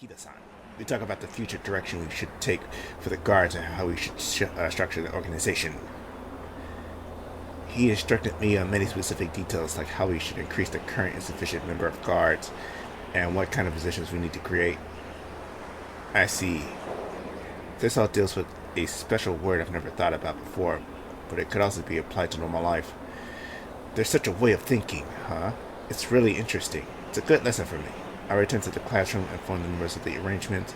Hida-san. We talk about the future direction we should take for the guards and how we should structure the organization. He instructed me on many specific details, like how we should increase the current insufficient number of guards and what kind of positions we need to create. I see. This all deals with a special word I've never thought about before, but it could also be applied to normal life. There's such a way of thinking, huh? It's really interesting. It's a good lesson for me. I returned to the classroom and formed the members of the arrangement.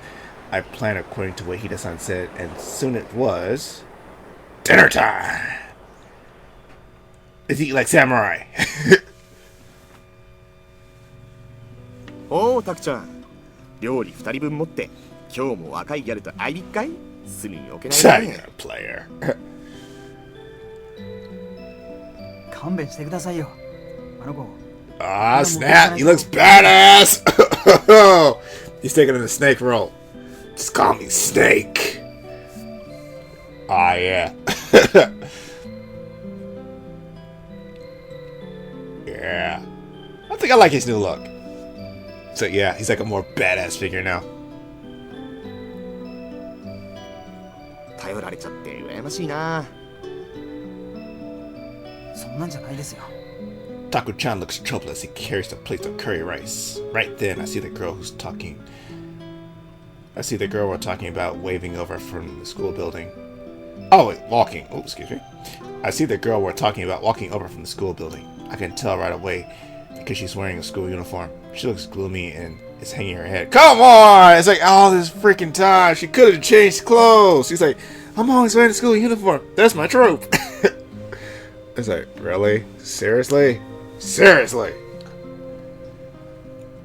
I planned according to what Hida-san said, and soon it was... dinner time! Let's eat like samurai! おう、タクちゃん。料理2人分持って、今日も若いギャルと会いに行くかい？隅に置けないね。player. 勘弁してくださいよ。あの子。Ah, snap! He looks badass! He's taking in the snake role. Just call me Snake. Ah, yeah. Yeah. I think I like his new look. So, yeah, he's like a more badass figure now. 頼られちゃって羨ましいな。そんなんじゃないですよ。Taku-chan looks troubled as he carries the plate of curry rice. Right then, I see the girl we're talking about waving over from the school building. Oh, wait, walking. Oh, excuse me. I see the girl we're talking about walking over from the school building. I can tell right away because she's wearing a school uniform. She looks gloomy and is hanging her head. Come on! It's like all this freaking time. She could have changed clothes. She's like, I'm always wearing a school uniform. That's my trope. It's like, really? Seriously? Seriously!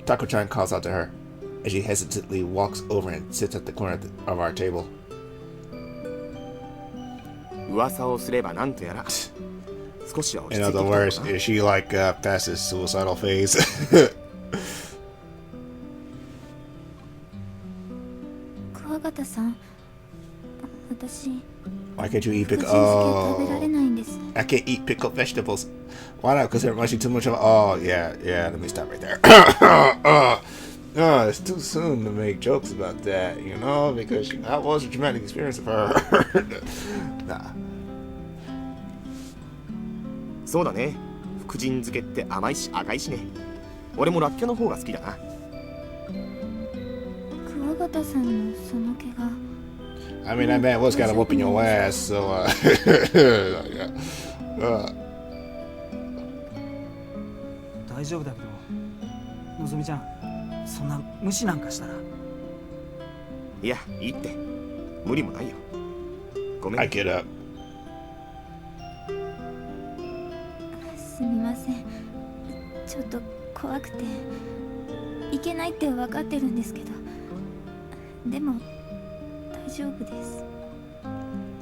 Taku-chan calls out to her as she hesitantly walks over and sits at the corner of our table. 噂をすればなんとやら。少しは落ち着いてきたのかな。 In other words, is she like past this suicidal phase? 桑形さん、私。 Why can't you eat pickle? Oh, I can't eat pickled vegetables. Why not? Because it reminds you too much of. Oh, yeah. Let me stop right there. It's too soon to make jokes about that, you know, because that was a traumatic experience of her. Nah. そうだね。福神漬けって甘いし赤いしね。俺もラッキョの方が好きだな。桑形さんのその怪我。I mean, that man was kind of whooping your ass, so, yeah. 大丈夫だけど、のぞみちゃん、そんな無視なんかしたら。いや、いいって。無理もないよ。ごめん。I get up. すみません。ちょっと怖くて。いけないって分かってるんですけど。でも。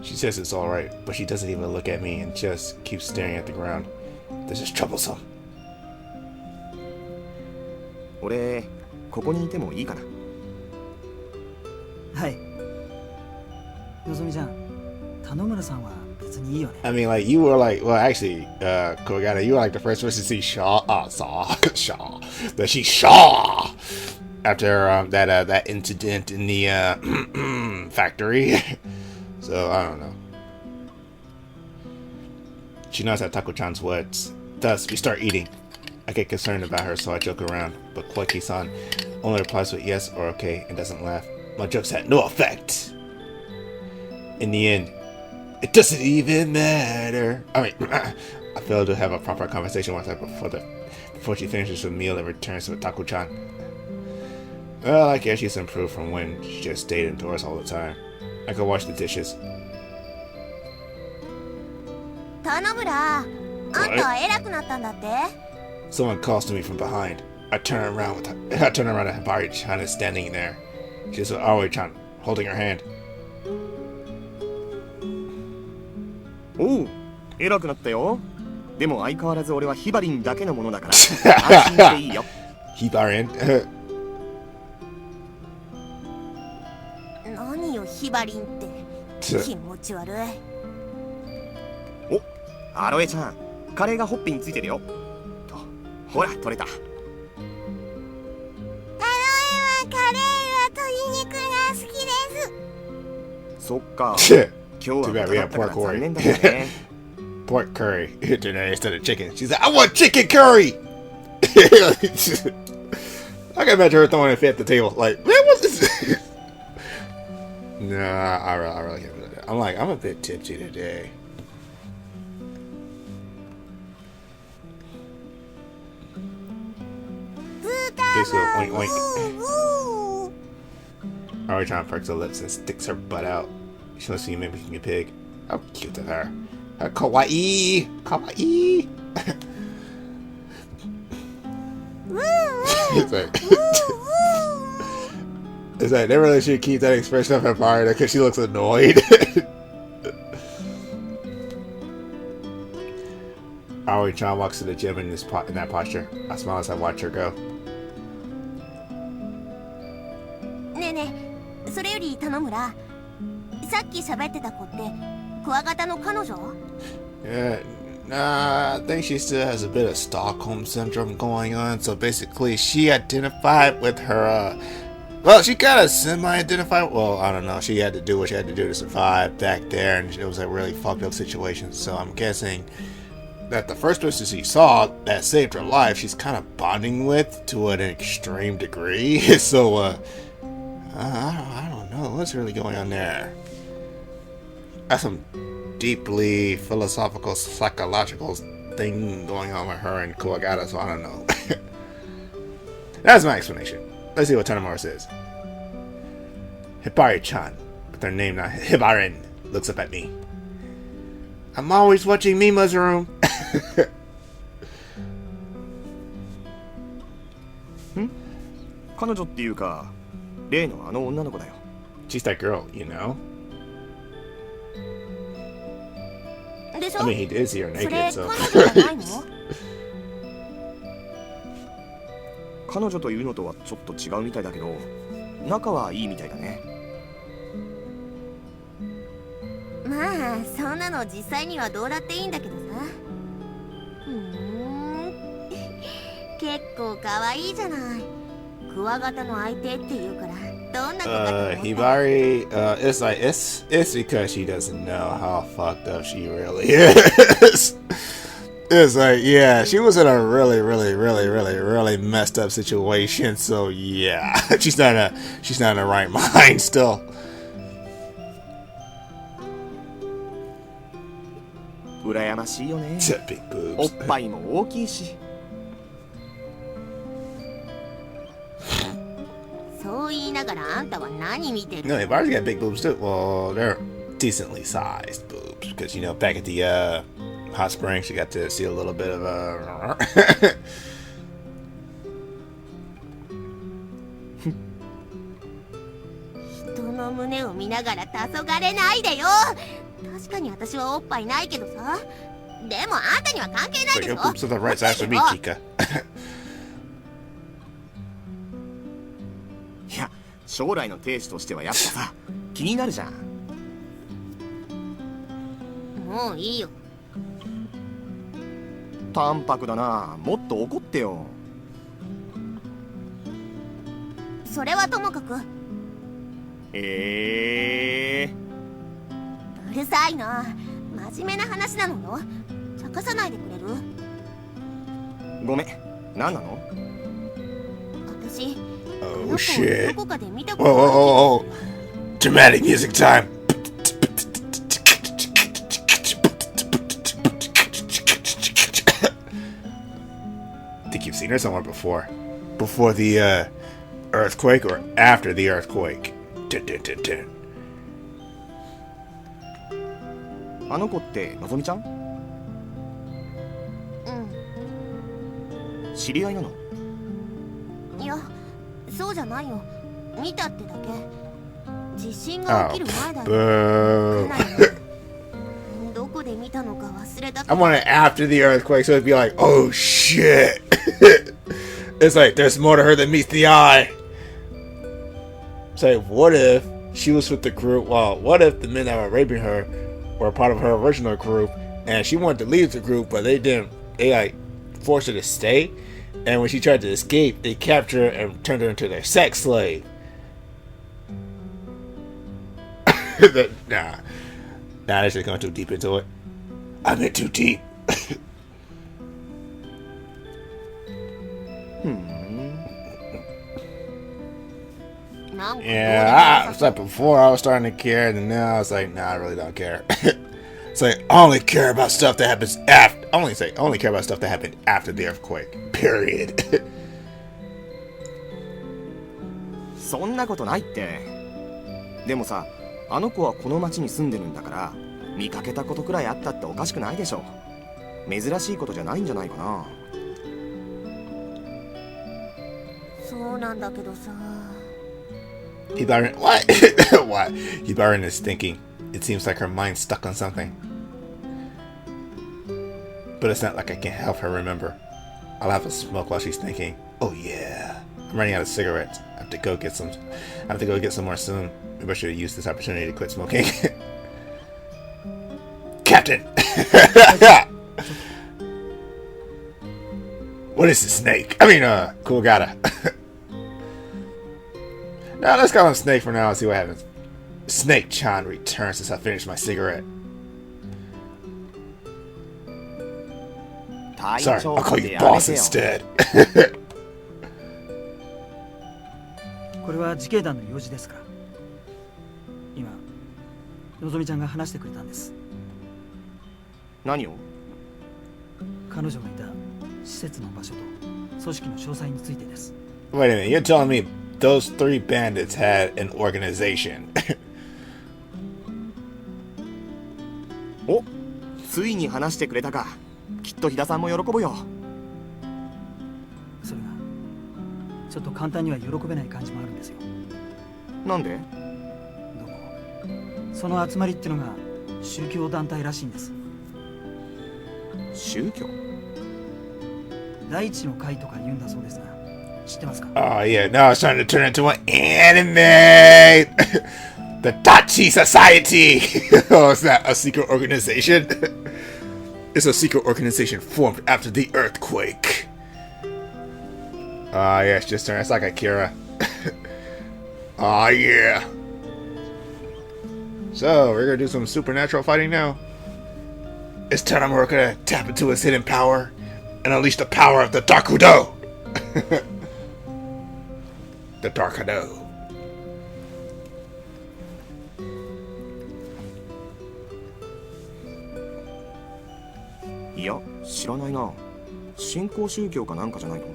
She says it's alright, but she doesn't even look at me and just keeps staring at the ground. This is troublesome. 俺、ここにいてもいいかな。はい。のぞみちゃん、田野村さんは別にいいよね。I mean, like, you were like, well, actually, Kogata, you were like the first person to see Shaw, that she Shaw! After that incident in the factory. So I don't know. She knows that Taku-chan's wet. Thus, we start eating. I get concerned about her, so I joke around, but Koiki-san only replies with yes or okay and doesn't laugh. My jokes had no effect. In the end, it doesn't even matter. I mean, I failed to have a proper conversation with her before she finishes the meal and returns to Taku-chan. Well, I guess she's improved from when she just stayed indoors all the time. I could wash the dishes. 田野村、あんたは偉くなったんだって? Someone calls to me from behind. I turn around and Hibari-chan is standing there. She's with Aoi-chan, holding her hand. おう、偉くなったよ。でも相変わらず俺はヒバリンだけのものだから。安心していいよ。Hibarin? 何よヒバリンって。気持ち悪い。お、アロエちゃん、カレーがほっぺについてるよ。と、ほら取れた。アロエはカレーは取そっか Too 今日は bad 豚 we だ have ったから pork 残 curry. 念だったね Pork curry today instead of chicken. She's like, I want chicken curry! I can imagine her throwing a fit at the table. Like, man, what's this? Nah, I really can't do that. I'm a bit tipsy today. This little oink oink. Alright, trying to perk her lips and sticks her butt out. She wants to see maybe a pig. How cute of her. Her kawaii! Kawaii! It's like they really should keep that expression of her part because she looks annoyed. Aoi-chan walks to the gym in that posture. I smile as I watch her go. ねえねえ、それより頼むら。さっき喋ってた子ってクワガタの彼女？ Yeah, nah, I think she still has a bit of Stockholm syndrome going on. So basically, she identified with her. Well, she kind of semi-identified. Well, I don't know. She had to do what she had to do to survive back there, and it was a really fucked up situation. So I'm guessing that the first person she saw that saved her life, she's kind of bonding with to an extreme degree. So, I don't know what's really going on there. That's some deeply philosophical, psychological thing going on with her and Kuwagata. So I don't know. That's my explanation. Let's see what Tanomura says. Hibari-chan, with her name not Hibarin, looks up at me. I'm always watching Mima's room. 彼女っていうか例のあの女の子だよ She's that girl, you know? でしょ？ I mean, he did see her そ naked, れ so. 彼女じゃないの？彼女というのとはちょっと違うみたいだけど仲はいいみたいだねまあそんなの実際にはどうだっていいんだけどさ。結構可愛いじゃない。クワガタの相手っていうからどんな子かと思って。 Hibari, it's like, it's because she doesn't know how fucked up she really is. It's like, yeah, she was in a really messed up situation. So yeah, she's not in the right mind still. 羨ましいよね Big おっ boobs. ぱいも大きいしそう言いながらあんたは何見てる？ No, Hibari's got big boobs too. Well, they're decently sized boobs because, you know, back at the hot spring, she got to see a little bit of人の胸を見ながら黄昏れないでよ。確かに私はおっぱいないけどさ。でもあんたには関係ない So でし your ょ。 boobs are the right size for me, Chica. いや将来の亭主としてはやっぱさ気になるじゃんもういいよ。淡白だなもっと怒ってよそれはともかく。うるさいな。真面目な話なのよ。茶化さないでくれる？ごめん何なの私、 Oh この子を shit. どこかで見たこ Whoa, と whoa, ある気が whoa, whoa. Dramatic music time. I think you've seen her somewhere before. Before the earthquake or after the earthquake. Dun, dun, dun, dun. あの子ってのぞみちゃんう知り合いなのん。いや、そうじゃないよ。見たってだけ。地震が Oh, 起きる前だよ。 boo. かなり前。どこで見たのか忘れたけ I ど。 want it after the earthquake, so it'd be like, oh shit. It's like there's more to her than meets the eye. It's like, what if she was with the group? Well, what if the men that were raping her were part of her original group, and she wanted to leave the group, but they didn't. They like forced her to stay, and when she tried to escape, they captured her and turned her into their sex slave. Nah. Nah, they're just going too deep into it. I'm in too deep. なんかどうでも Yeah, な it's さ like before I was starting to care, and now it's like, nah, I really don't care. It's like I only care about stuff that happens after. I only care about stuff that happened after the earthquake. Period. そんなことないって。でもさ、あの子はこの町に住んでるんだから見かけたことくらいあったっておかしくないでしょ。珍しいことじゃないんじゃないかな。そうなんだけどさ。 Hibarin, what? What? Hibarin is thinking. It seems like her mind's stuck on something. But it's not like I can help her remember. I'll have a smoke while she's thinking. Oh yeah. I'm running out of cigarettes. I have to go get some. I have to go get some more soon. Maybe I should use this opportunity to quit smoking. Captain! What is this snake? I mean, Kuwagata. Now let's call him Snake for now and see what happens. Snake-chan returns since I finished my cigarette. Sorry, I'll call you boss instead. これは自警団の用事ですから。今のぞみちゃんが話してくれたんです。何を？彼女がいた施設の場所と組織の詳細についてです。 Wait a minute, you're telling me those three bandits had an organization? お、ついに話してくれたか。きっと飛田さんも喜ぶよ。それがちょっと簡単には喜べない感じもあるんですよ。なんで？どうもその集まりってのが宗教団体らしいんです。宗教？大地の会とか言うんだそうですが、知ってますか？ Oh yeah, now it's trying to turn into an anime! The Daichi Society! Oh, it's not a secret organization. It's a secret organization formed after the earthquake. Ah, yeah, it's just turned. It's like Akira. Ah, yeah. So, we're gonna do some supernatural fighting now. It's Tadamura gonna tap into his hidden power and unleash the power of the Darkudo. The Darkudo. いや、知らないな。新興宗教かなんかじゃないの？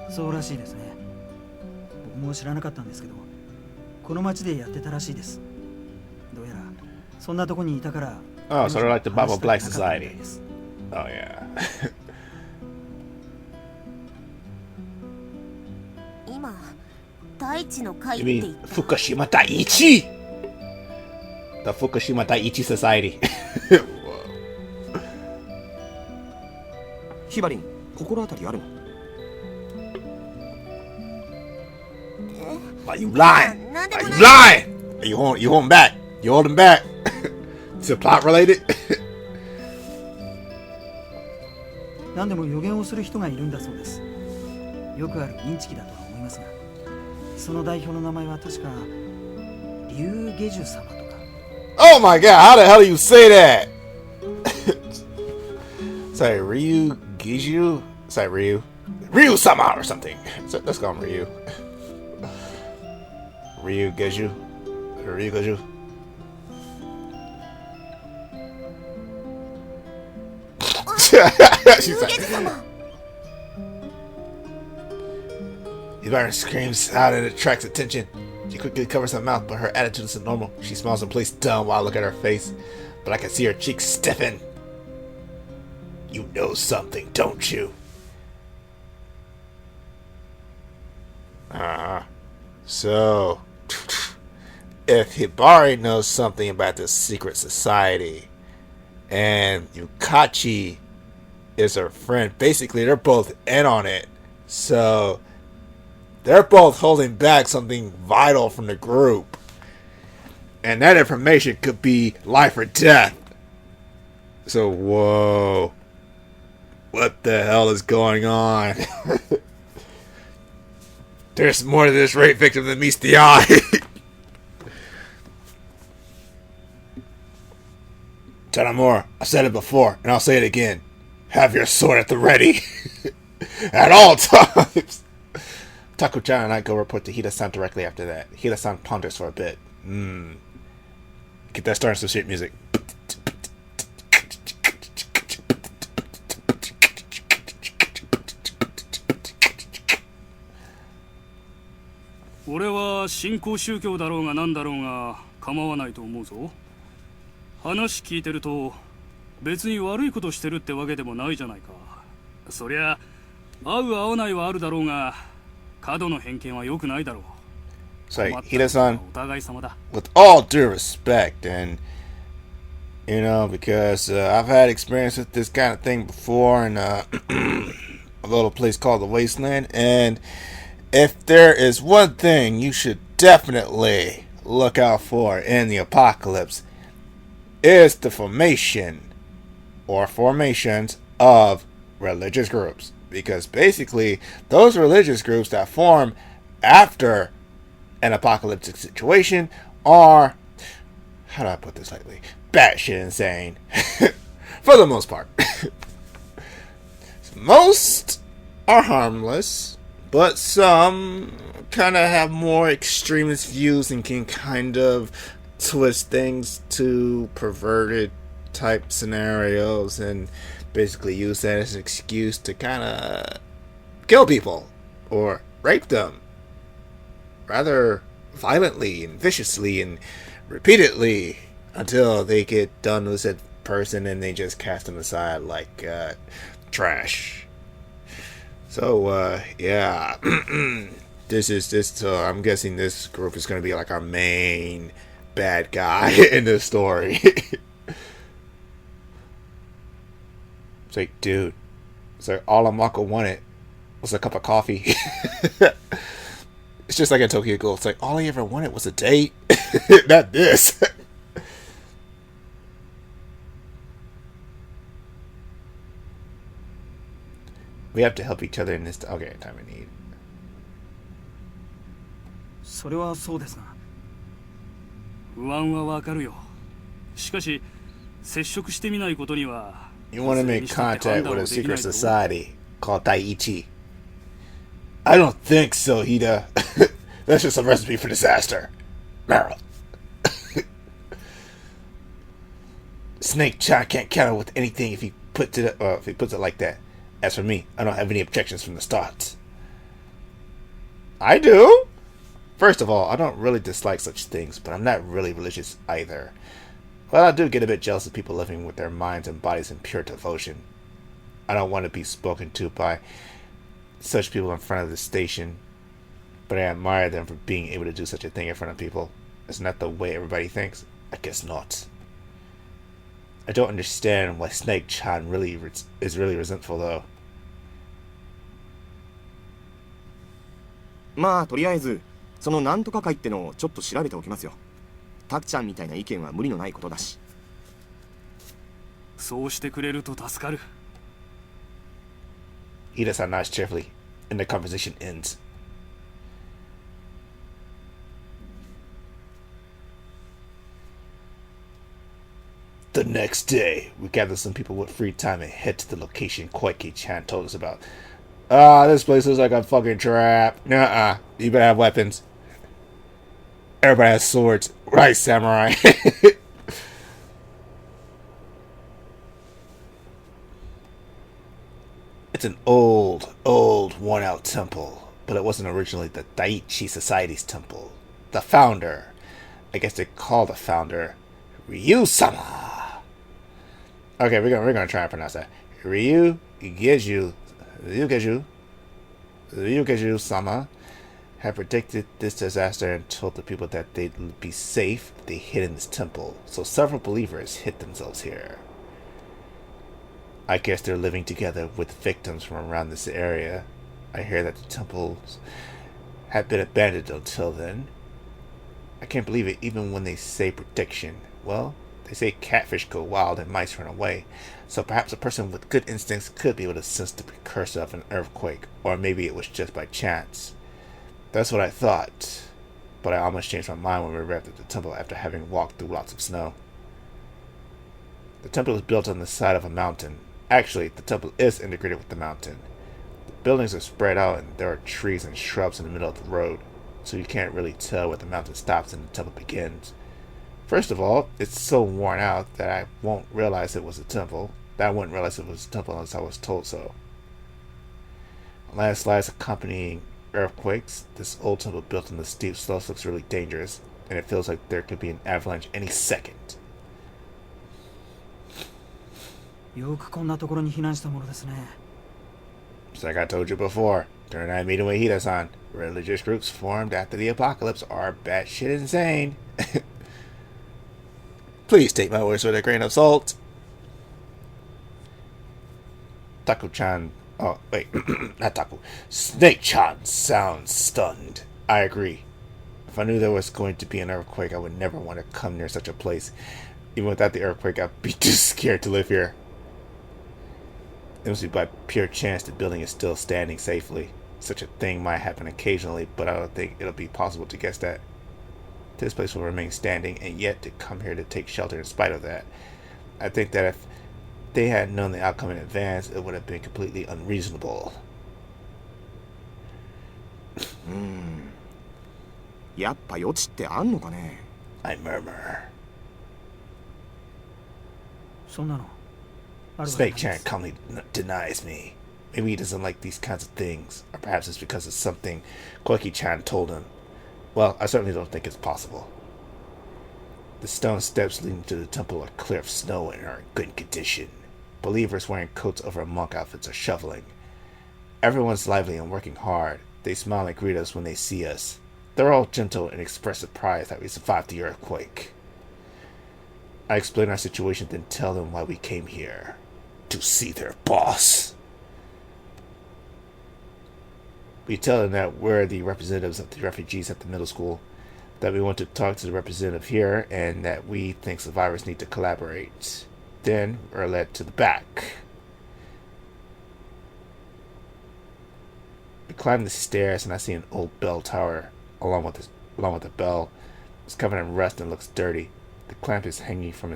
そうらしいですね。僕も知らなかったんですけど、この町でやってたらしいです。どうやらそんなとこにいたから。Oh, so they're like the Bible Black 話したくなかったみた Society. いです。 Oh, yeah. 今大地の会っ You て言 mean った Fukushima Daiichi? The Fukushima Daiichi Society. ヒバリン、心当たりあるの？ Why you lying? なんで Why も you ない lying? You holding back? You holding back? Is it plot related? 何でも予言をする人がいるんだそうです。よくあるインチキだとは思いますが、その代表の名前は確か竜下樹様とか。 Oh my god, how the hell do you say that? Say Ryu Giju? Say Ryu-sama or something. So let's call him Ryu. Ryu Geju. Ryu Geju. She's like, Yvonne screams out and attracts attention. She quickly covers her mouth, but her attitude isn't normal. She smiles and plays dumb while I look at her face, but I can see her cheeks stiffen. You know something, don't you? So, if Hibari knows something about this secret society, and Yukachi is her friend, basically they're both in on it. So, they're both holding back something vital from the group. And that information could be life or death. So, whoa. What the hell is going on? There's more to this rape victim than meets the eye. Tanamura, I said it before, and I'll say it again. Have your sword at the ready. At all times. Taku-chan and I go report to Hida-san directly after that. Hida-san ponders for a bit. Get that starting some shit music. 俺は新興宗教だろうが何だろうが構わないと思うぞ。話聞いてると別に悪いことしてるってわけでもないじゃないか。そりゃ合う合わないはあるだろうが過度の偏見は良くないだろう。 So, Hida-san, お互い様だ。 with all due respect, and you know, because I've had experience with this kind of thing before in a little place called the Wasteland, and if there is one thing you should definitely look out for in the apocalypse, is the formation or formations of religious groups. Because basically, those religious groups that form after an apocalyptic situation are, how do I put this lightly, batshit insane. For the most part. Most are harmless, but some kind of have more extremist views and can kind of twist things to perverted type scenarios and basically use that as an excuse to kind of kill people or rape them rather violently and viciously and repeatedly until they get done with that person and they just cast them aside like trash. So yeah, I'm guessing this group is going to be like our main bad guy in this story. It's like, dude, it's like all Amako wanted was a cup of coffee. It's just like a Tokyo Ghoul. It's like all he ever wanted was a date. Not this. We have to help each other in this. Okay, time we need. それはそうですが。不安はわかるよ。しかし接触してみないことには。 You want to make contact with a secret society called Daichi. I don't think so, Hida. That's just a recipe for disaster. Meryl. Snake-chan can't counter with anything if he puts it like that. As for me, I don't have any objections from the start. I do. First of all, I don't really dislike such things, but I'm not really religious either. Well, I do get a bit jealous of people living with their minds and bodies in pure devotion. I don't want to be spoken to by such people in front of the station, but I admire them for being able to do such a thing in front of people. Isn't that the way everybody thinks? I guess not. I don't understand why Snake-chan is really resentful, though. まあとりあえずそのなんとか会ってのをちょっと調べておきますよ。タクちゃんみたいな意見は無理のないことだし。そうしてくれると助かる。 Hida-san nods cheerfully, and the conversation ends. The next day, we gather some people with free time and head to the location Koike-chan told us about. This place looks like a fucking trap. Nuh-uh. You better have weapons. Everybody has swords. Right, samurai. It's an old, worn-out temple, but it wasn't originally the Daichi Society's temple. The founder, I guess they call the founder, Ryu-sama. Okay, we're gonna try and pronounce that. Ryugeju-sama had predicted this disaster and told the people that they'd be safe if they hid in this temple. So several believers hid themselves here. I guess they're living together with victims from around this area. I hear that the temples had been abandoned until then. I can't believe it even when they say prediction. Well, they say catfish go wild and mice run away. So perhaps a person with good instincts could be able to sense the precursor of an earthquake. Or maybe it was just by chance. That's what I thought. But I almost changed my mind when we arrived at the temple after having walked through lots of snow. The temple is built on the side of a mountain. Actually, the temple is integrated with the mountain. The buildings are spread out and there are trees and shrubs in the middle of the road, so you can't really tell where the mountain stops and the temple begins. First of all, it's so worn out that I won't realize it was a temple. That I wouldn't realize it was a temple unless I was told so. Landslides accompanying earthquakes, this old temple built in the steep slopes looks really dangerous, and it feels like there could be an avalanche any second. よくこんなところに避難したものですね。 Just like I told you before, during that meeting with Hida-san, religious groups formed after the apocalypse are batshit insane. Please take my words with a grain of salt. Taku-chan... Oh, wait. Not Taku. Snake-chan sounds stunned. I agree. If I knew there was going to be an earthquake, I would never want to come near such a place. Even without the earthquake, I'd be too scared to live here. It must be by pure chance the building is still standing safely. Such a thing might happen occasionally, but I don't think it'll be possible to guess that this place will remain standing, and yet to come here to take shelter in spite of that. I think that if they had known the outcome in advance, it would have been completely unreasonable. やっぱ余地ってあんのかね。 I murmur. そんなのあるわけない Snake で Chan す calmly denies me. Maybe he doesn't like these kinds of things, or perhaps it's because of something Koiki-chan told him. Well, I certainly don't think it's possible. The stone steps leading to the temple are clear of snow and are in good condition. Believers wearing coats over monk outfits are shoveling. Everyone's lively and working hard. They smile and greet us when they see us. They're all gentle and express surprise that we survived the earthquake. I explain our situation, then tell them why we came here. To see their boss. We tell them that we're the representatives of the refugees at the middle school, that we want to talk to the representative here, and that we think survivors need to collaborate. Then we're led to the back. We climb the stairs, and I see an old bell tower along with the bell. It's covered in rust and looks dirty. The clamp is hanging from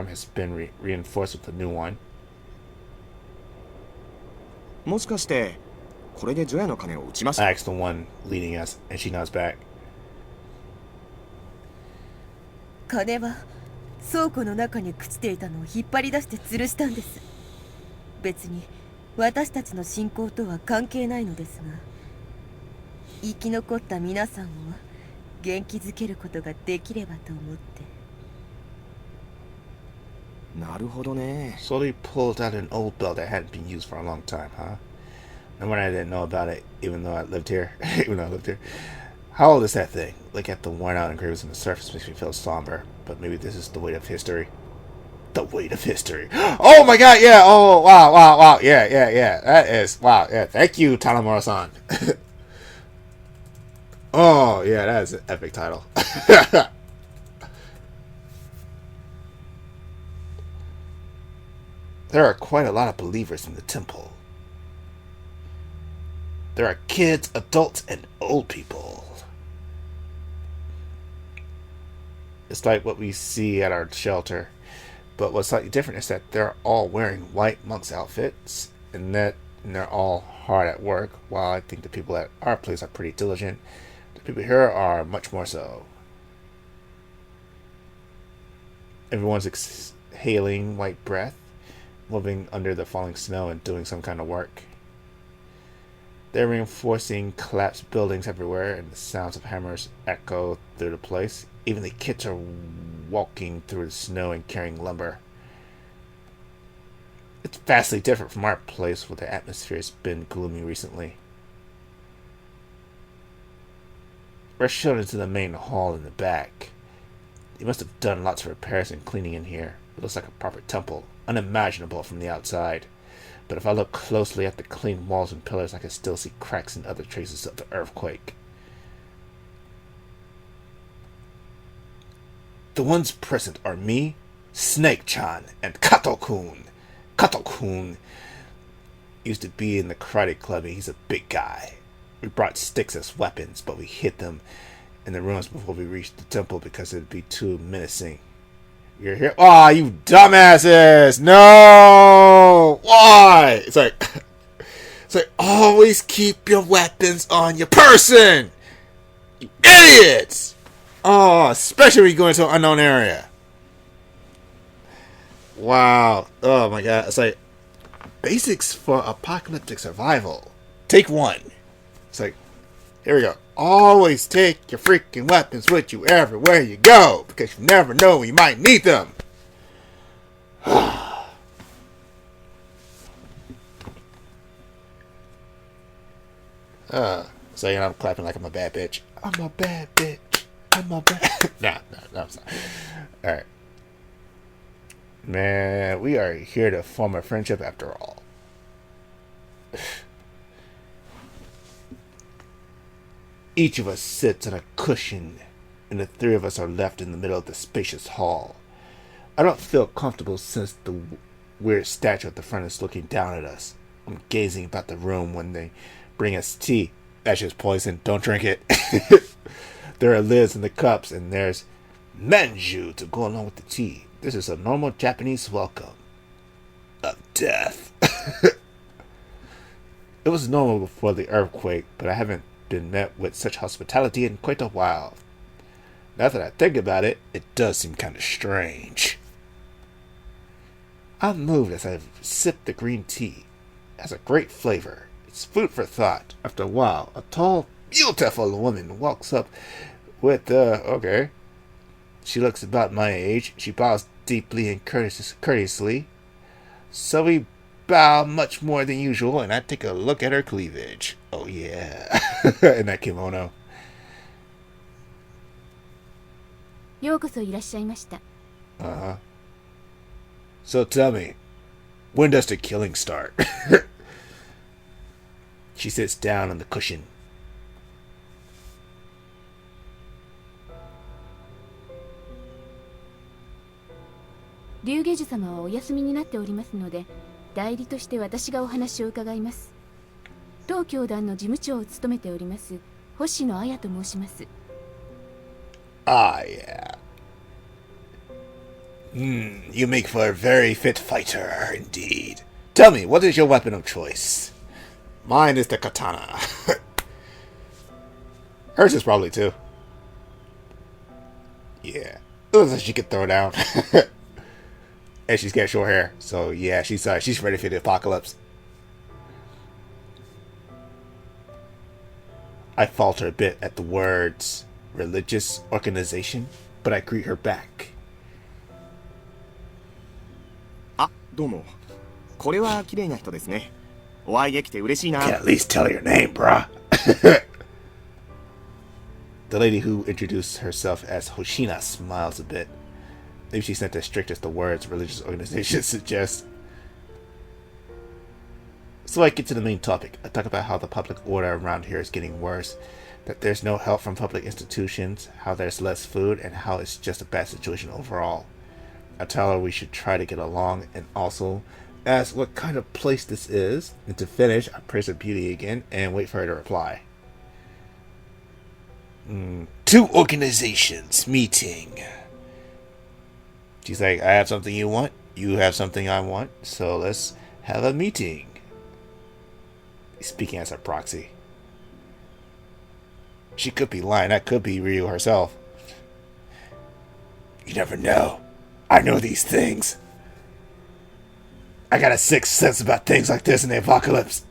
has been reinforced with a new one. もしかしてこれで除夜の鐘を打ちまし I た。 ask the one leading us, and she nods back. 鐘は倉庫の中に朽ちていたのを引っ張り出して吊るしたんです。別に私たちの信仰とは関係ないのですが、生き残った皆さんを元気づけることができればと思って。なるほどね。 Slowly pulled out an old bell that hadn't been used for a long time, huh? No wonder I didn't know about it, even though I lived here. How old is that thing? Look at the worn out engravings on the surface makes me feel somber, but maybe this is the weight of history. The weight of history. Oh my god, yeah! Oh, wow. Yeah. That is, wow, yeah. Thank you, Tanamura-san. Oh, yeah, that is an epic title. There are quite a lot of believers in the temple. There are kids, adults, and old people. It's like what we see at our shelter. But what's slightly different is that they're all wearing white monks' outfits, and they're all hard at work, while I think the people at our place are pretty diligent. The people here are much more so. Everyone's exhaling white breath, moving under the falling snow and doing some kind of work. They're reinforcing collapsed buildings everywhere, and the sounds of hammers echo through the place. Even the kids are walking through the snow and carrying lumber. It's vastly different from our place, where the atmosphere has been gloomy recently. We're shown into the main hall in the back. They must have done lots of repairs and cleaning in here. It looks like a proper temple, unimaginable from the outside. But if I look closely at the clean walls and pillars, I can still see cracks and other traces of the earthquake. The ones present are me, Snake-chan, and Kato-kun. Kato-kun used to be in the karate club, and he's a big guy. We brought sticks as weapons, but we hid them in the ruins before we reached the temple because it would be too menacing. You're here. Ah, you dumbasses! No! Why? It's like, always keep your weapons on your person! You idiots! Oh, especially when you go into an unknown area. Wow. Oh my god. It's like, basics for apocalyptic survival. Take one. It's like, here we go. Always take your freaking weapons with you everywhere you go, because you never know when you might need them. So you know, I'm clapping like I'm a bad bitch. I'm a bad bitch. I'm a bad. Nah, I'm sorry. All right, man. We are here to form a friendship after all. Each of us sits on a cushion, and the three of us are left in the middle of the spacious hall. I don't feel comfortable since the weird statue at the front is looking down at us. I'm gazing about the room when they bring us tea. That's just poison. Don't drink it. There are lids in the cups, and there's manju to go along with the tea. This is a normal Japanese welcome of death. It was normal before the earthquake, but I haven't been met with such hospitality in quite a while. Now that I think about it, it does seem kind of strange. I'm moved as I sip the green tea. It has a great flavor. It's food for thought. After a while, a tall, beautiful woman walks up with, okay. She looks about my age. She bows deeply and courteously. So we bow much more than usual, and I take a look at her cleavage. Oh yeah. In that kimono. ようこそいらっしゃいました。 Uh-huh. So tell me, when does the killing start? She sits down on the cushion. 龍下樹様はお休みになっておりますので、代理として私がお話を伺います。当教団の事務長を務めております星野彩と申します。 Ah, yeah. You make for a very fit fighter, indeed. Tell me, what is your weapon of choice? Mine is the katana. Hers is probably too. Yeah. It looks like she could throw down. And she's got short hair, so yeah, she's ready for the apocalypse. I falter a bit at the words religious organization, but I greet her back. あ、どうも。これは綺麗な人ですね。お会いできて嬉しいな。 Can at least tell your name, bruh. The lady who introduced herself as Hoshina smiles a bit. Maybe she's not as strict as the words religious organization suggest. So I get to the main topic. I talk about how the public order around here is getting worse, that there's no help from public institutions, how there's less food, and how it's just a bad situation overall. I tell her we should try to get along, and also ask what kind of place this is, and to finish, I praise her beauty again and wait for her to reply. Two organizations meeting. She's like, I have something you want, you have something I want, so let's have a meeting. Speaking as a proxy. She could be lying, that could be Ryu herself. You never know. I know these things. I got a sixth sense about things like this in the apocalypse.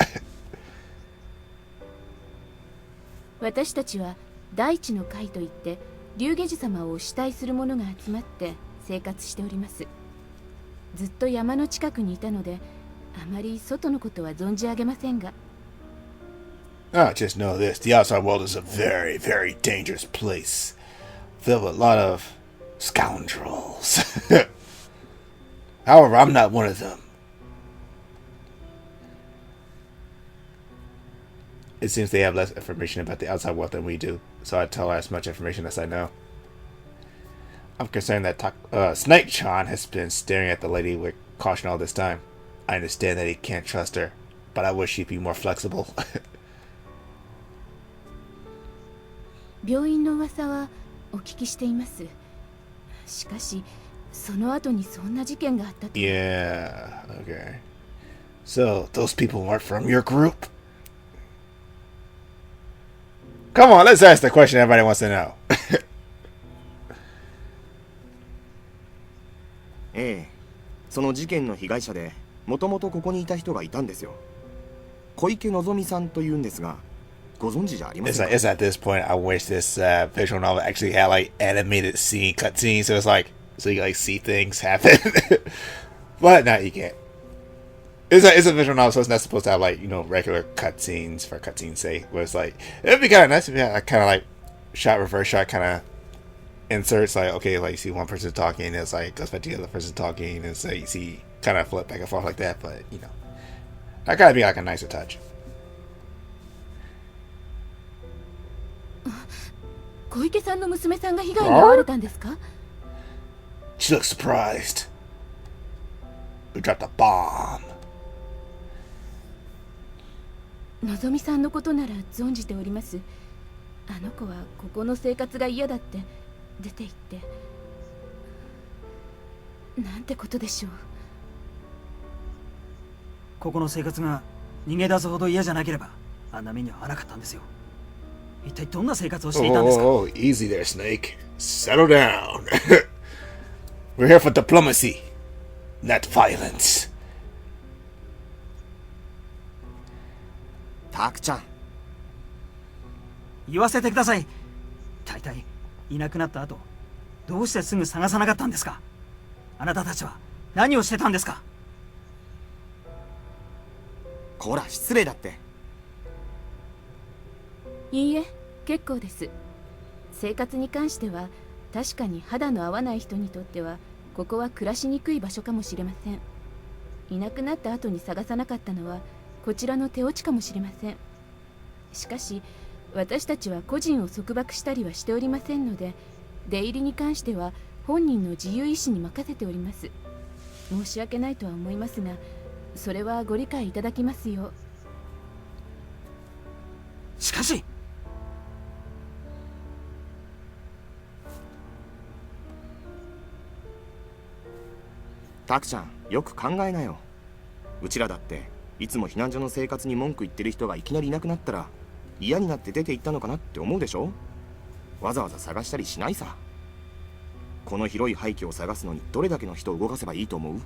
私たちは大地の会といって龍下樹様を主体する者が集まって生活しております。ずっと山の近くにいたのであまり外のことは存じ上げませんが。 Just know this, the outside world is a very, very dangerous place. Filled with a lot of scoundrels. However, I'm not one of them. It seems they have less information about the outside world than we do, so I tell her as much information as I know. I'm concerned that Snake-chan has been staring at the lady with caution all this time. I understand that he can't trust her, but I wish he'd be more flexible. 病院の噂はお聞きしています。しかしその後にそんな事件があったと。 Yeah, okay. So, those people weren't from your group? Come on, let's ask the question everybody wants to know. ええ、その事件の被害者でもともとここにいた人がいたんですよ。小池のぞみさんというんですが、ご存知じゃありま It's せん like か？ it's at this point I wish this visual novel actually had like animated scene cutscenes, so it's like so you like see things happen. But no, you can't. It's a visual novel, so it's not supposed to have like regular cutscenes for cutscene's sake. Where it's like it'd be kind of nice if you had kind of like shot reverse shot kind of inserts, like okay, like you see one person talking, and it's like goes back to the other person talking, and so you see kind of flip back and forth like that. But that gotta be like a nicer touch. 小池さんの娘さんが被害に遭われたんですか？ She looks surprised. We dropped a bomb. のぞみさんのことなら存じております。あの子はここの生活が嫌だって出て行って、なんてことでしょう。ここの生活が逃げ出すほど嫌じゃなければあんな目には合わなかったんですよ。一体どんな生活をしていたんですか？ Oh, easy there, Snake. Settle down. We're here for diplomacy, not violence. タクちゃん、言わせてください。大体いなくなった後どうしてすぐ探さなかったんですか？あなたたちは何をしてたんですか？こら失礼だって。いいえ、結構です。生活に関しては確かに肌の合わない人にとってはここは暮らしにくい場所かもしれません。いなくなった後に探さなかったのはこちらの手落ちかもしれません。しかし私たちは個人を束縛したりはしておりませんので、出入りに関しては本人の自由意志に任せております。申し訳ないとは思いますが、それはご理解いただきますよ。しかしタクちゃん、よく考えなよ。うちらだっていつも避難所の生活に文句言ってる人がいきなりいなくなったら嫌になって出て行ったのかなって思うでしょ。わざわざ探したりしないさ。この広い廃墟を探すのにどれだけの人を動かせばいいと思う？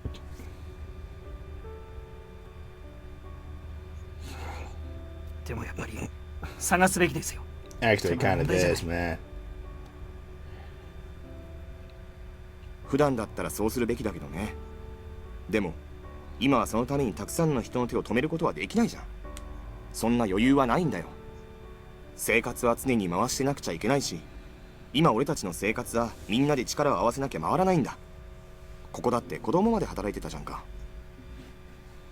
でもやっぱり探すべきですよ。 Actually, kind of is, man. 普段だったらそうするべきだけどね。でも今はそのためにたくさんの人の手を止めることはできないじゃん。そんな余裕はないんだよ。生活は常に回してなくちゃいけないし、今俺たちの生活はみんなで力を合わせなきゃ回らないんだ。ここだって子供まで働いてたじゃんか。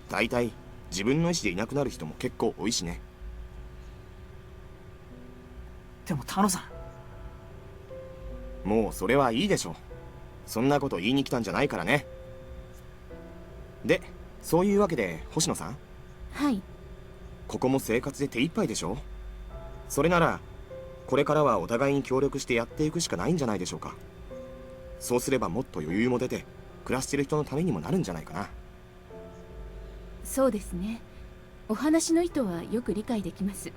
大体自分の意思でいなくなる人も結構多いしね。でもタノさん、もうそれはいいでしょ。そんなこと言いに来たんじゃないからね。で、そういうわけで星野さん。はい。ここも生活で手一杯でしょ。それならこれからはお互いに協力してやっていくしかないんじゃないでしょうか。そうすればもっと余裕も出て暮らしてる人のためにもなるんじゃないかな。そうですね。お話の意図はよく理解できます。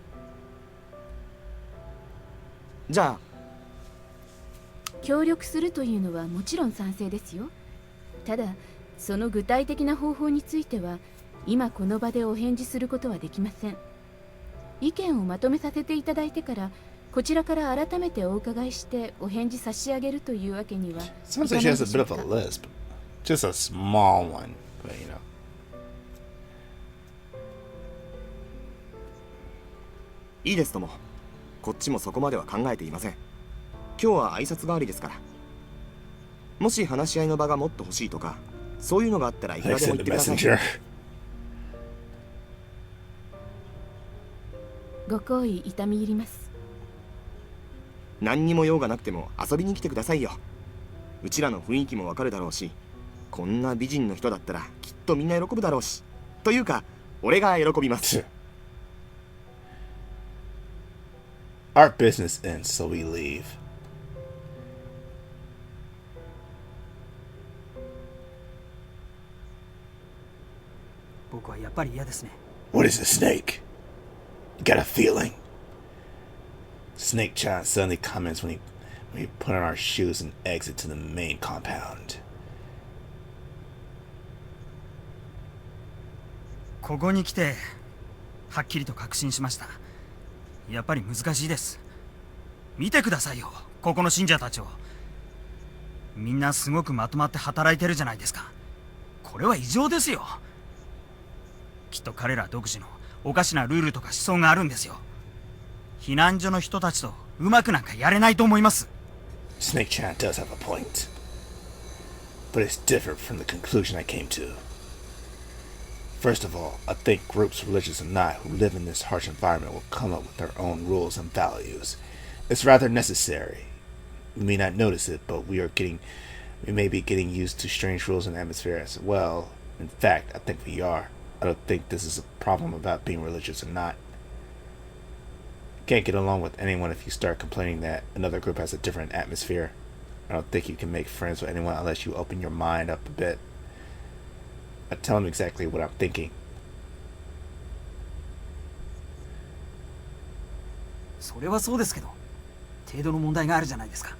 じゃあ協力するというのはもちろん賛成ですよ。ただその具体的な方法については今この場でお返事することはできません。意見をまとめさせていただいてからこちらから改めてお伺いしてお返事差し上げるというわけには Sounds like she has a bit of a lisp. Just a small one, but you know. いいですとも。こっちもそこまでは考えていません。今日は挨拶代わりですから。もし話し合いの場がもっと欲しいとかそういうのがあったらいくらでも言ってください。ご好意痛み入ります。何にも用がなくても遊びに来てくださいよ。うちらの雰囲気もわかるだろうし、こんな美人の人だったらきっとみんな喜ぶだろうし、というか俺が喜びます。Our business ends, so we leave. やっぱり嫌ですね。 What is a snake? You got a feeling? Snake-chan suddenly comments when we put on our shoes and exit to the main compound. ここに来てはっきりと確信しました。やっぱり難しいです。見てくださいよ、ここの信者たちを。みんなすごくまとまって働いてるじゃないですか。これは異常ですよ。きっと彼ら独自のおかしなルールとか思想があるんですよ。避難所の人たちとうまくなんかやれないと思います。 Snake-chan does have a point, but it's different from the conclusion I came to. First of all, I think groups, religious or not, who live in this harsh environment will come up with their own rules and values. It's rather necessary. We may not notice it, but we may be getting used to strange rules and atmosphere as well. In fact, I think we are. I don't think this is a problem about being religious or not. You can't get along with anyone if you start complaining that another group has a different atmosphere. I don't think you can make friends with anyone unless you open your mind up a bit. I tell them exactly what I'm thinking. それはそうですけど、程度の問題があるじゃないですか。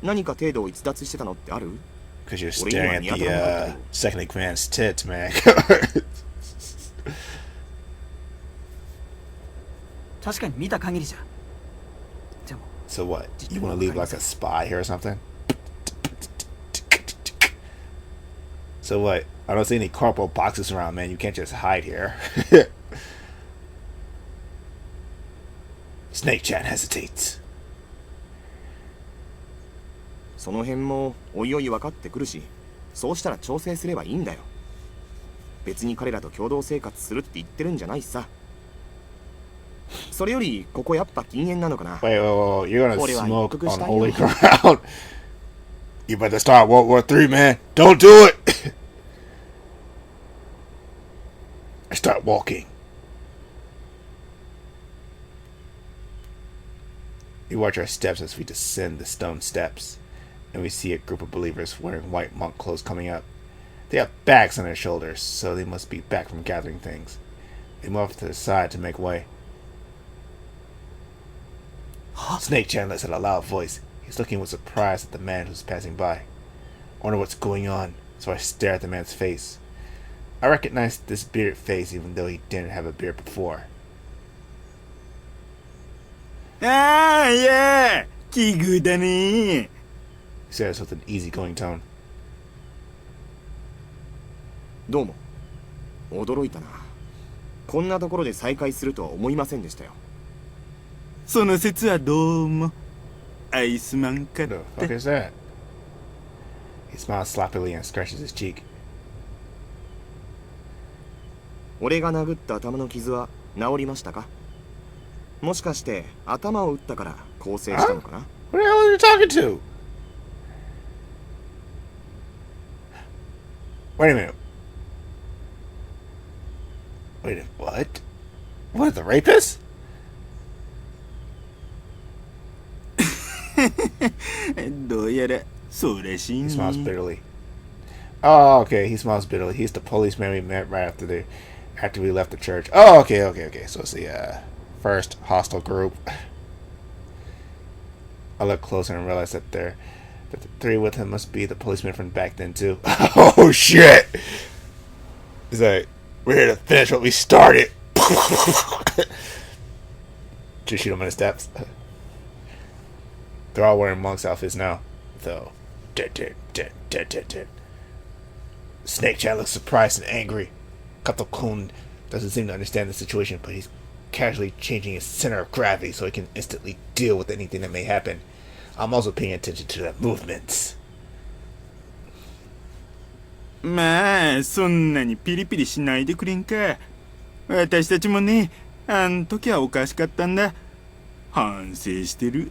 何か程度を逸脱してたのってある？ Because you're staring at the second in command's tits, man. 確かに見た限りじゃ。でも So what? You want to leave like a spy here or something? So what? I don't see any corporal boxes around, man. You can't just hide here. Snake-chan hesitates. その辺もおいおい分かってくるし、そうしたら調整すればいいんだよ。別に彼らと共同生活するって言ってるんじゃないしさ。それよりここやっぱ禁煙なのかな。 Wait, you're gonna smoke on holy ground? You better start World War III, man. Don't do it. I start walking. We watch our steps as we descend the stone steps, and we see a group of believers wearing white monk clothes coming up. They have bags on their shoulders, so they must be back from gathering things. They move to the side to make way. Snake-chan lets out a loud voice. He's looking with surprise at the man who's passing by. I wonder what's going on, so I stare at the man's face. I recognize this bearded face even though he didn't have a beard before. Ah, yeah! 奇遇だね。 He says with an easygoing tone. どうも。驚いたな。こんなところで再会するとは思いませんでしたよ。その説はどうも。愛すまんかっ What た。 the fuck is that? He smiles sloppily and scratches his cheek. 俺が殴った頭の傷は治りましたか？もしかして頭を打ったから更生したのかな？ What the hell are you talking to? Wait a minute. Wait, what? What, the rapist? どうやらそうらしい He ね。 smiles bitterly. Oh, okay. He smiles bitterly. He's the policeman we met right after we left the church. Oh, okay. So it's the first hostile group. I look closer and realize that the three with him must be the policemen from back then too. Oh shit! He's like, we're here to finish what we started. Just shoot him in the steps. They're all wearing monks' outfits now, though. Dead. Snake-chan looks surprised and angry. Kato-kun doesn't seem to understand the situation, but he's casually changing his center of gravity so he can instantly deal with anything that may happen. I'm also paying attention to their movements. まあそんなにピリピリしないでくれんか。私たちもね、あん時はおかしかったんだ。反省してる。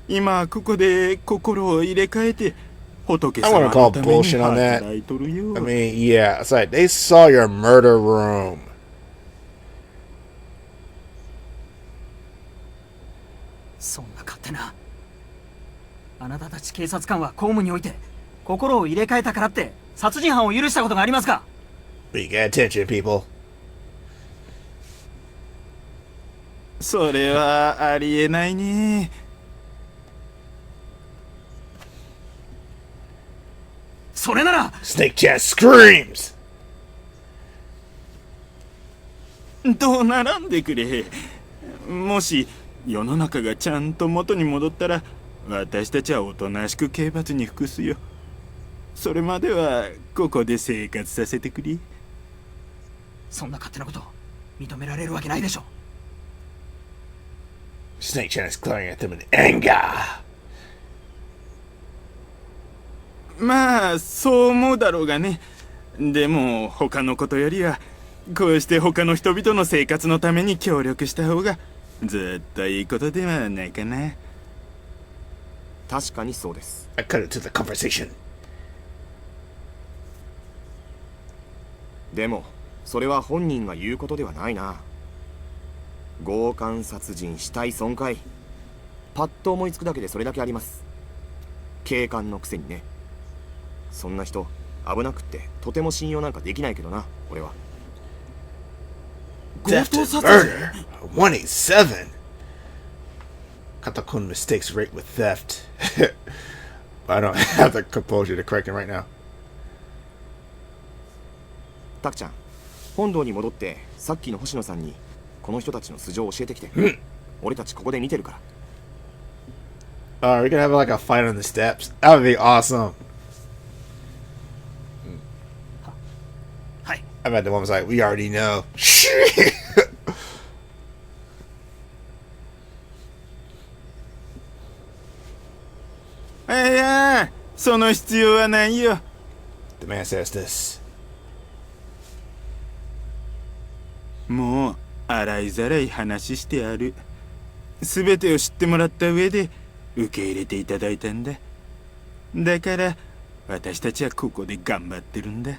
今ここで心を入れ替えて仏 I 様 want の to call ために bullshit on that. 働いとるよ。 I mean, yeah, it's like they saw your murder room. そんな勝手な。あなたたち警察官は公務において心を入れ替えたからって殺人犯を許したことがありますか？ Pay attention, people. それはありえないね。それなら Snake Chan screams. どうならんでくれ。もし世の中がちゃんと元に戻ったら、私たちはおとなしく刑罰に服すよ。それまではここで生活させてくれ。そんな勝手なこと認められるわけないでしょ。 Snake Chan is glaring at them in anger. まあそう思うだろうがね。でも他のことよりはこうして他の人々の生活のために協力した方がずっといいことではないかな。確かにそうです。 I cut into the conversation. でもそれは本人が言うことではないな。強姦殺人、死体損壊、パッと思いつくだけでそれだけあります。警官のくせにね。そんな人危なくってとても信用なんかできないけどな、俺は。 Theft and murder. 187. Katakun mistakes rape with theft. But I don't have the composure to correct him right now. タクちゃん、本堂に戻ってさっきの星野さんにこの人たちの素性を教えてきて。俺たちここで見てるから。We're gonna have like a fight on the steps. That would be awesome. はい。 I bet the woman's like, we already know. いや、その必要はないよ。 The man says this. もう洗いざらい話してある。すべてを知ってもらった上で受け入れていただいたんだ。だから私たちはここで頑張ってるんだ。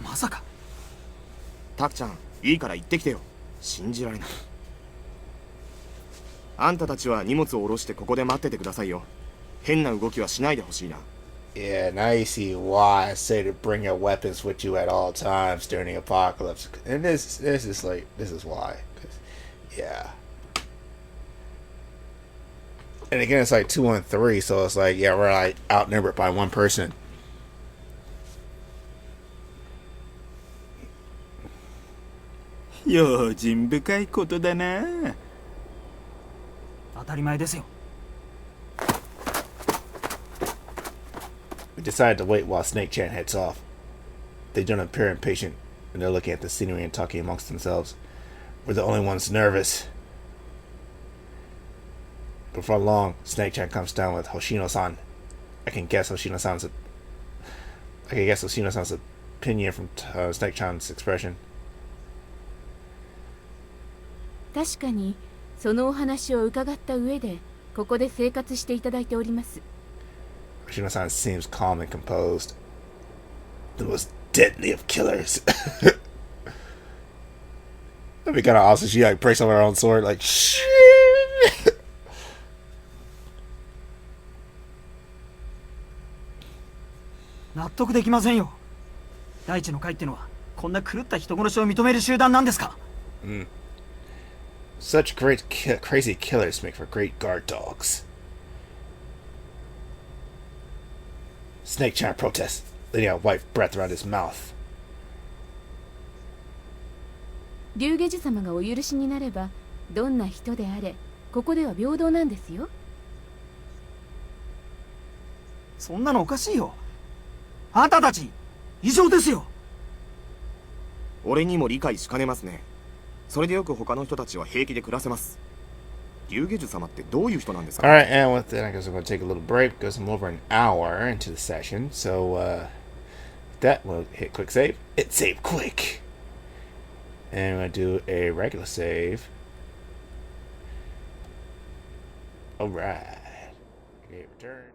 まさか。タクちゃん、いいから行ってきてよ。信じられない。あんたたちは荷物を下ろしてここで待っててくださいよ。変な動きはしないでほしいな。 Yeah, now you see why I say to bring your weapons with you at all times during the apocalypse. And this is why. 'Cause, yeah. And again, it's like 2-on-3, so it's like, yeah, we're like outnumbered by one person. 用心深いことだな。当たり前ですよ。 We decide to wait while Snake Chan heads off. They don't appear impatient, and they're looking at the scenery and talking amongst themselves. We're the only ones nervous. Before long, Snake Chan comes down with Hoshino-san. I can guess Hoshino-san's opinion from Snake Chan's expression. 確かにそのお話を伺った上でここで生活していただいております。 Hoshino-san seems calm and composed. The most deadly of killers. That'd be kind of awesome. She like breaks on her own sword, like shit. 納得できませんよ。大地の会ってのはこんな狂った人殺しを認める集団なんですか。Such crazy killers make for great guard dogs. Snake Chan protests, letting out white breath around his mouth. 龍下寺様がお許しになればどんな人であれここでは平等なんですよ。そんなのおかしいよ。あんたたち異常ですよ。俺にも理解しかねますね。それでよく他の人たちは平気で暮らせます。龍下樹様ってどういう人なんですか？ Alright, and with that, I guess we're going to take a little break because I'm over an hour into the session. So, with that, we'll hit quick save. It saved quick. And we're going to do a regular save. Alright. Okay, return.